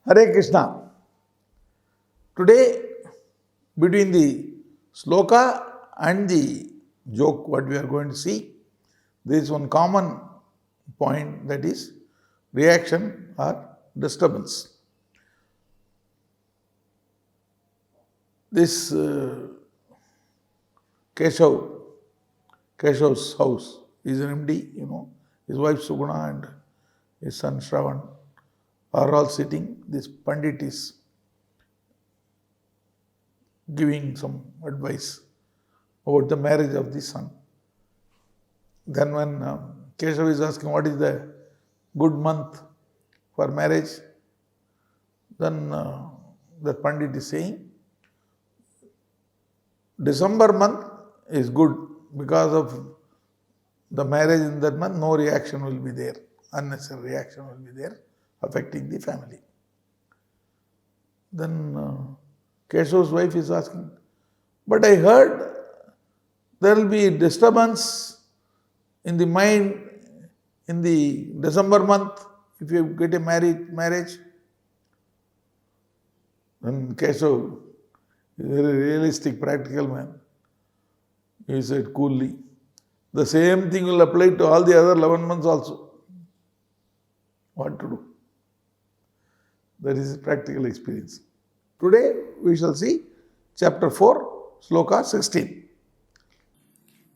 Hare Krishna. Today, between the sloka and the joke, what we are going to see, there is one common point, that is reaction or disturbance. This Keshav's house is an MD, his wife Suguna and his son Shravan are all sitting. This Pandit is giving some advice about the marriage of the son. Then when Keshav is asking what is the good month for marriage, then the Pandit is saying, December month is good because of the marriage in that month, no reaction will be there, unnecessary reaction will be there, affecting the family. Then Keshav's wife is asking, but I heard there will be disturbance in the mind in the December month if you get a marriage. Then Keshav is a very realistic, practical man. He said coolly, the same thing will apply to all the other 11 months also. What to do? That is practical experience. Today we shall see chapter 4, sloka 16.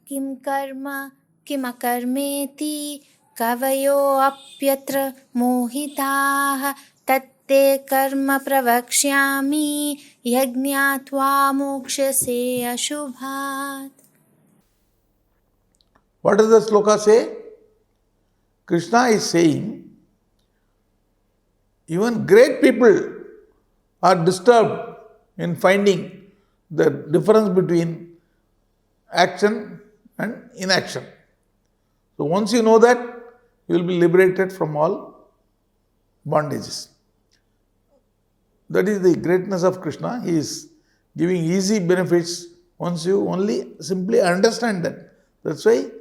Kim karma kim akarmeti kavayo apyatra mohitaah tatte karma pravakshyami yajñatva mokshase ashubhat. What does the sloka say? Krishna is saying, even great people are disturbed in finding the difference between action and inaction. So once you know that, you will be liberated from all bondages. That is the greatness of Krishna. He is giving easy benefits once you only simply understand that. That's why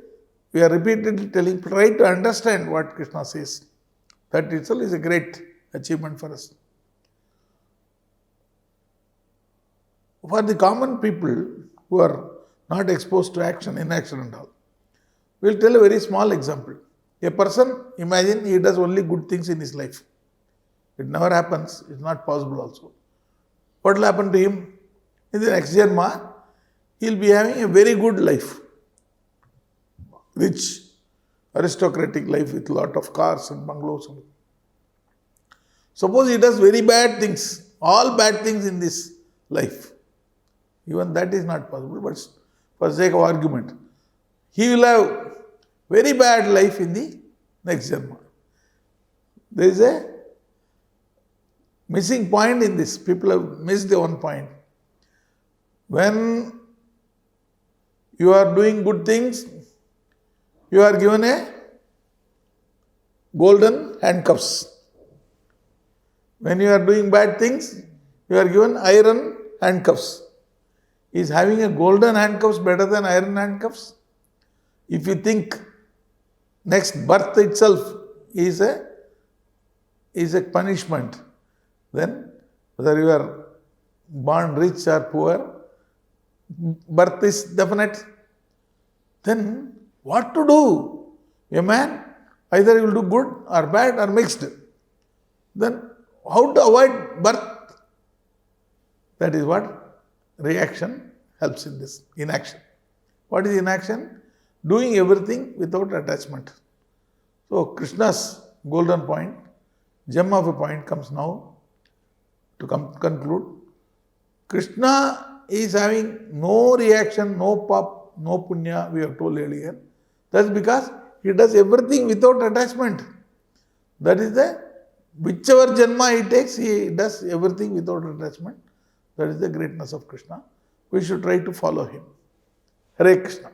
we are repeatedly telling, try to understand what Krishna says. That itself is a great achievement for us. For the common people who are not exposed to action, inaction and all, we will tell a very small example. A person, imagine he does only good things in his life. It never happens, it's not possible also. What will happen to him? In the next Janma, he will be having a very good life. Rich, aristocratic life with lot of cars and bungalows. Suppose he does very bad things, all bad things in this life. Even that is not possible, but for sake of argument, he will have very bad life in the next Janma. There is a missing point in this. People have missed the one point. When you are doing good things, you are given a golden handcuffs. When you are doing bad things, you are given iron handcuffs. Is having a golden handcuffs better than iron handcuffs? If you think next birth itself is a punishment, then whether you are born rich or poor, birth is definite. Then what to do? A man, either he will do good or bad or mixed. Then how to avoid birth? That is what reaction helps in this, inaction. What is inaction? Doing everything without attachment. So Krishna's golden point, gem of a point comes now to conclude. Krishna is having no reaction, no pap, no punya, we have told earlier. That's because he does everything without attachment. That is whichever Janma he takes, he does everything without attachment. That is the greatness of Krishna. We should try to follow him. Hare Krishna.